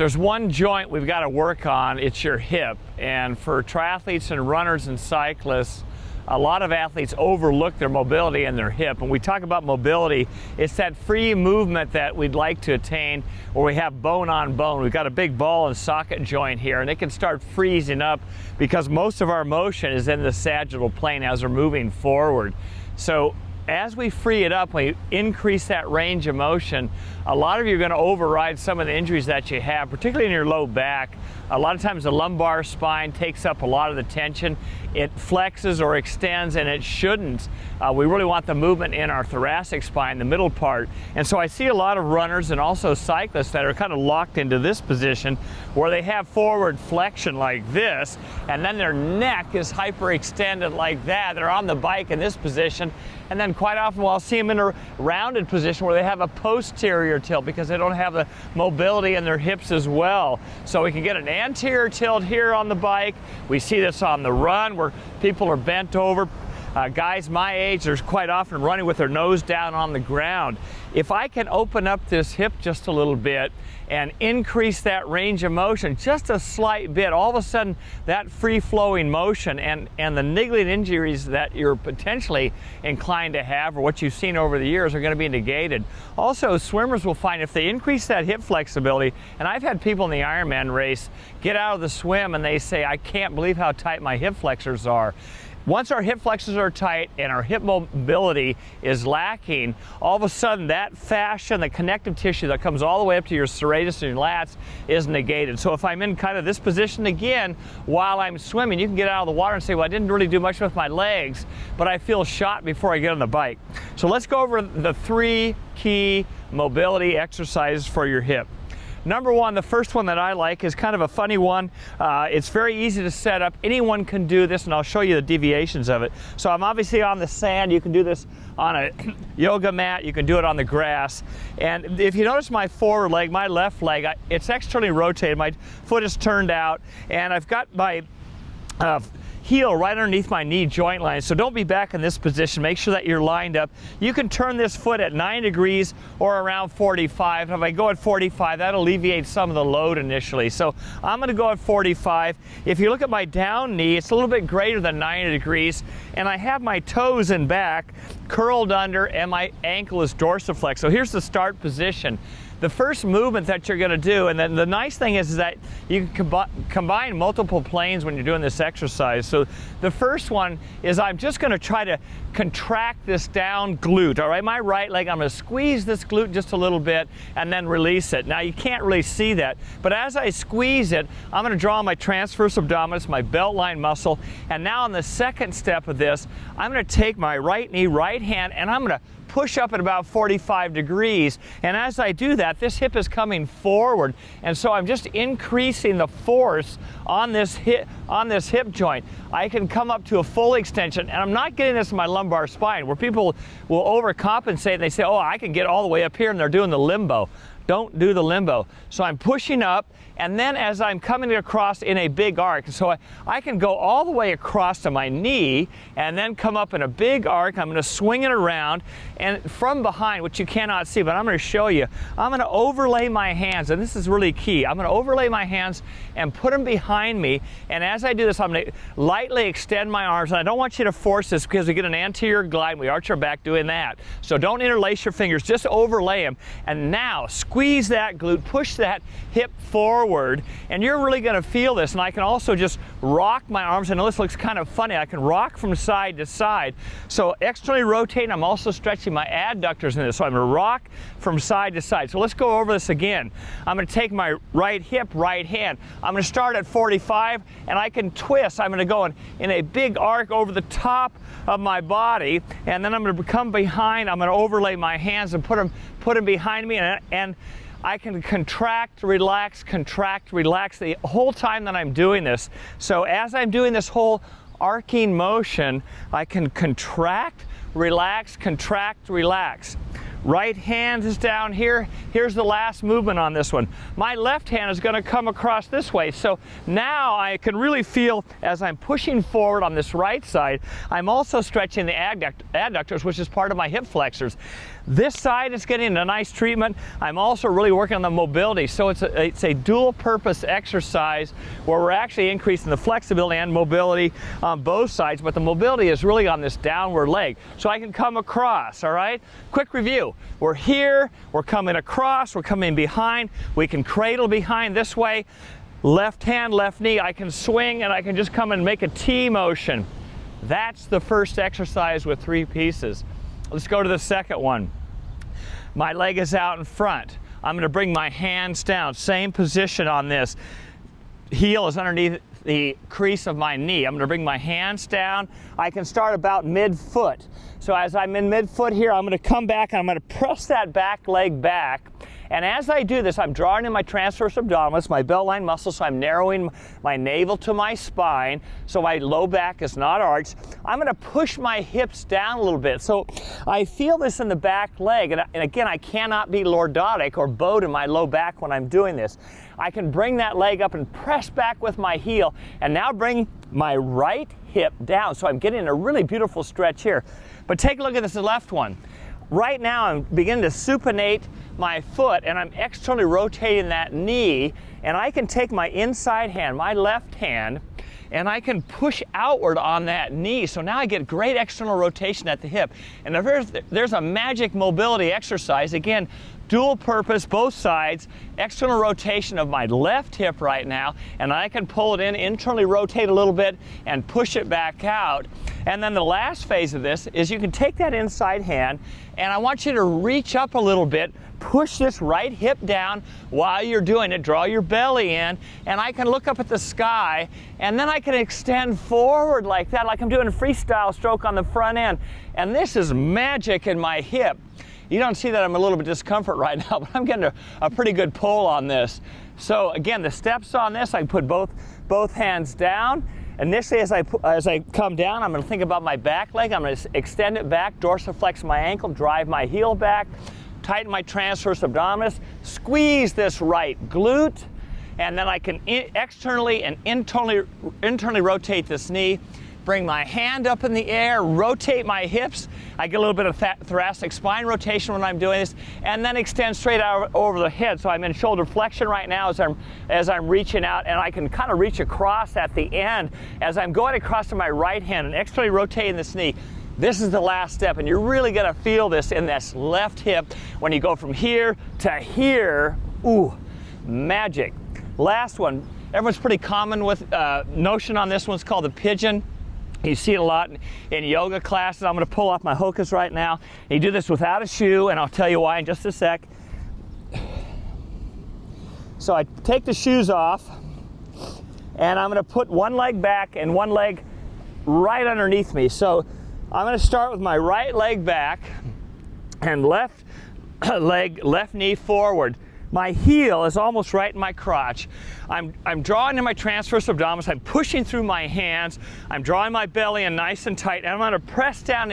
there's one joint we've got to work on, it's your hip. And for triathletes and runners and cyclists, a lot of athletes overlook their mobility in their hip. When we talk about mobility, it's that free movement that we'd like to attain where we have bone on bone. We've got a big ball and socket joint here, and it can start freezing up because most of our motion is in the sagittal plane as we're moving forward. So as we free it up, we increase that range of motion. A lot of you are going to override some of the injuries that you have, particularly in your low back. A lot of times the lumbar spine takes up a lot of the tension. It flexes or extends, and it shouldn't. We really want the movement in our thoracic spine, the middle part. And so I see a lot of runners and also cyclists that are kind of locked into this position where they have forward flexion like this, and then their neck is hyperextended like that. They're on the bike in this position. And then quite often I'll see them in a rounded position where they have a posterior tilt because they don't have the mobility in their hips as well. So we can get an anterior tilt here on the bike. We see this on the run where people are bent over. Guys my age, they're quite often running with their nose down on the ground. If I can open up this hip just a little bit and increase that range of motion just a slight bit, all of a sudden that free-flowing motion and the niggling injuries that you're potentially inclined to have or what you've seen over the years are going to be negated. Also, swimmers will find if they increase that hip flexibility, and I've had people in the Ironman race get out of the swim and they say, I can't believe how tight my hip flexors are. Once our hip flexors are tight and our hip mobility is lacking, all of a sudden that fascia and the connective tissue that comes all the way up to your serratus and your lats is negated. So if I'm in kind of this position again while I'm swimming, you can get out of the water and say, well, I didn't really do much with my legs, but I feel shot before I get on the bike. So let's go over the 3 key mobility exercises for your hip. Number one, the first one that I like is kind of a funny one. It's very easy to set up. Anyone can do this, and I'll show you the deviations of it. So I'm obviously on the sand. You can do this on a yoga mat. You can do it on the grass. And if you notice my forward leg, my left leg, it's externally rotated. My foot is turned out, and I've got my heel right underneath my knee joint line. So don't be back in this position. Make sure that you're lined up. You can turn this foot at 9 degrees or around 45. If I go at 45, that'll alleviate some of the load initially. So I'm going to go at 45. If you look at my down knee, it's a little bit greater than 90 degrees, and I have my toes in back curled under, and my ankle is dorsiflex. So here's the start position. The first movement that you're going to do, and then the nice thing is that you can combine multiple planes when you're doing this exercise. So the first one is I'm just going to try to contract this down glute, all right? My right leg, I'm going to squeeze this glute just a little bit and then release it. Now you can't really see that, but as I squeeze it, I'm going to draw my transverse abdominis, my belt line muscle, and now on the second step of this, I'm going to take my right knee, right hand, and I'm going to push up at about 45 degrees. And as I do that, this hip is coming forward. And so I'm just increasing the force on this hip joint. I can come up to a full extension, and I'm not getting this in my lumbar spine where people will overcompensate and they say, oh, I can get all the way up here, and they're doing the limbo. Don't do the limbo. So I'm pushing up, and then as I'm coming across in a big arc, so I can go all the way across to my knee and then come up in a big arc. I'm going to swing it around, and from behind, which you cannot see, but I'm going to show you, I'm going to overlay my hands, and this is really key. I'm going to overlay my hands and put them behind me, and as I do this, I'm going to lightly extend my arms, and I don't want you to force this because we get an anterior glide, and we arch our back doing that. So don't interlace your fingers, just overlay them, and now squeeze that glute, push that hip forward, and you're really going to feel this. And I can also just rock my arms. I know this looks kind of funny. I can rock from side to side. So externally rotating, I'm also stretching my adductors in this. So I'm going to rock from side to side. So let's go over this again. I'm going to take my right hip, right hand. I'm going to start at 45, and I can twist. I'm going to go in a big arc over the top of my body, and then I'm going to come behind. I'm going to overlay my hands and put them behind me, and I can contract, relax the whole time that I'm doing this. So as I'm doing this whole arcing motion, I can contract, relax. Right hand is down here. Here's the last movement on this one. My left hand is going to come across this way. So now I can really feel as I'm pushing forward on this right side, I'm also stretching the adductors, which is part of my hip flexors. This side is getting a nice treatment. I'm also really working on the mobility. So it's a dual purpose exercise where we're actually increasing the flexibility and mobility on both sides, but the mobility is really on this downward leg. So I can come across, all right? Quick review. We're here, we're coming across, we're coming behind. We can cradle behind this way. Left hand, left knee, I can swing and I can just come and make a T motion. That's the first exercise with 3 pieces. Let's go to the second one. My leg is out in front. I'm going to bring my hands down. Same position on this. Heel is underneath the crease of my knee. I'm going to bring my hands down. I can start about mid-foot. So as I'm in mid-foot here, I'm going to come back and I'm going to press that back leg back. And as I do this, I'm drawing in my transverse abdominis, my belt line muscle, so I'm narrowing my navel to my spine, so my low back is not arched. I'm going to push my hips down a little bit. So I feel this in the back leg, and again, I cannot be lordotic or bowed in my low back when I'm doing this. I can bring that leg up and press back with my heel, and now bring my right hip down. So I'm getting a really beautiful stretch here. But take a look at this left one. Right now, I'm beginning to supinate my foot and I'm externally rotating that knee, and I can take my inside hand, my left hand, and I can push outward on that knee. So now I get great external rotation at the hip. And there's a magic mobility exercise. Again, dual purpose, both sides, external rotation of my left hip right now, and I can pull it in, internally rotate a little bit, and push it back out. And then the last phase of this is you can take that inside hand, and I want you to reach up a little bit, push this right hip down while you're doing it, draw your belly in, and I can look up at the sky, and then I can extend forward like that, like I'm doing a freestyle stroke on the front end. And this is magic in my hip. You don't see that I'm a little bit discomfort right now, but I'm getting a pretty good pull on this. So again, the steps on this, I put both hands down. Initially, as I come down, I'm going to think about my back leg. I'm going to extend it back, dorsiflex my ankle, drive my heel back, tighten my transverse abdominis, squeeze this right glute, and then I can externally and internally rotate this knee. Bring my hand up in the air, rotate my hips. I get a little bit of thoracic spine rotation when I'm doing this, and then extend straight out over the head. So I'm in shoulder flexion right now as I'm reaching out, and I can kind of reach across at the end as I'm going across to my right hand and externally rotating this knee. This is the last step, and you're really going to feel this in this left hip when you go from here to here. Ooh, magic. Last one. Everyone's pretty common with notion on this one. It's called the pigeon. You see it a lot in yoga classes. I'm going to pull off my hokas right now. You do this without a shoe, and I'll tell you why in just a sec. So I take the shoes off, and I'm going to put one leg back and one leg right underneath me. So I'm going to start with my right leg back and left knee forward. My heel is almost right in my crotch. I'm drawing in my transverse abdominis. I'm pushing through my hands. I'm drawing my belly in nice and tight. And I'm going to press down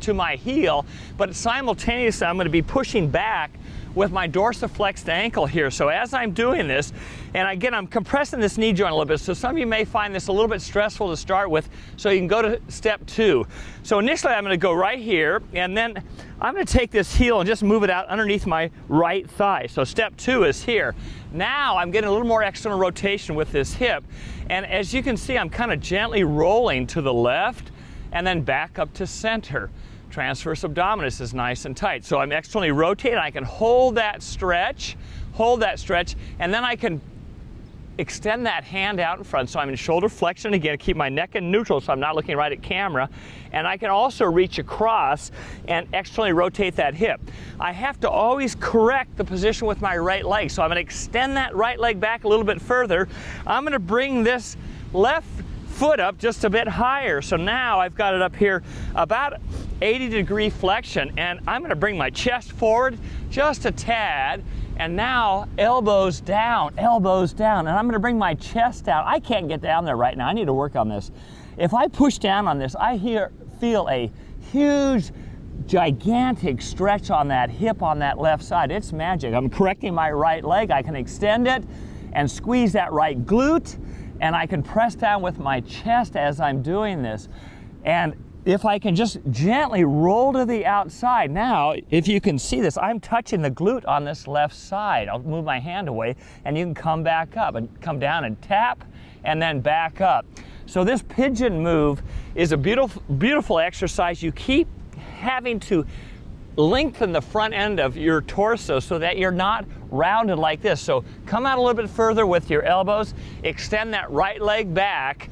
to my heel, but simultaneously I'm going to be pushing back with my dorsiflexed ankle here. So as I'm doing this, and again, I'm compressing this knee joint a little bit, so some of you may find this a little bit stressful to start with, so you can go to step 2. So initially I'm going to go right here, and then I'm going to take this heel and just move it out underneath my right thigh. So step 2 is here. Now I'm getting a little more external rotation with this hip, and as you can see, I'm kind of gently rolling to the left and then back up to center. Transverse abdominis is nice and tight. So I'm externally rotating. I can hold that stretch, and then I can extend that hand out in front. So I'm in shoulder flexion again, keep my neck in neutral so I'm not looking right at camera. And I can also reach across and externally rotate that hip. I have to always correct the position with my right leg. So I'm going to extend that right leg back a little bit further. I'm going to bring this left foot up just a bit higher. So now I've got it up here about 80-degree flexion, and I'm going to bring my chest forward just a tad, and now elbows down, and I'm going to bring my chest down. I can't get down there right now. I need to work on this. If I push down on this, I feel a huge gigantic stretch on that hip on that left side. It's magic. I'm correcting my right leg. I can extend it and squeeze that right glute, and I can press down with my chest as I'm doing this. And if I can just gently roll to the outside. Now, if you can see this, I'm touching the glute on this left side. I'll move my hand away, and you can come back up and come down and tap, and then back up. So this pigeon move is a beautiful, beautiful exercise. You keep having to lengthen the front end of your torso so that you're not rounded like this. So come out a little bit further with your elbows, extend that right leg back,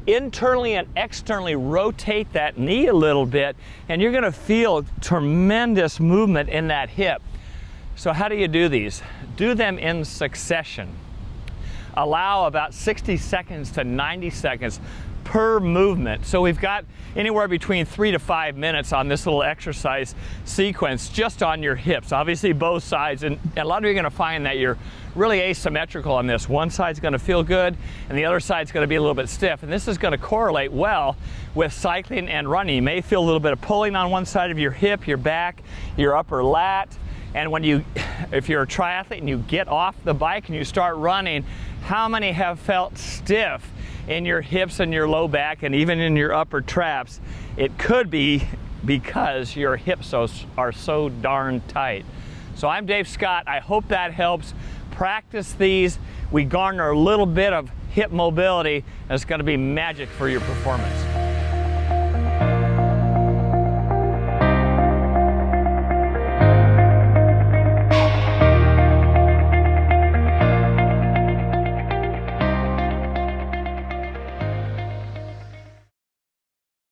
internally and externally rotate that knee a little bit, and you're gonna feel tremendous movement in that hip. So how do you do these? Do them in succession. Allow about 60 seconds to 90 seconds per movement. So we've got anywhere between 3 to 5 minutes on this little exercise sequence just on your hips. Obviously both sides, and a lot of you are gonna find that you're really asymmetrical on this. One side's gonna feel good and the other side's gonna be a little bit stiff. And this is gonna correlate well with cycling and running. You may feel a little bit of pulling on one side of your hip, your back, your upper lat. And when if you're a triathlete and you get off the bike and you start running, how many have felt stiff in your hips and your low back and even in your upper traps? It could be because your hips are so darn tight. So I'm Dave Scott. I hope that helps. Practice these. We garner a little bit of hip mobility, and it's going to be magic for your performance.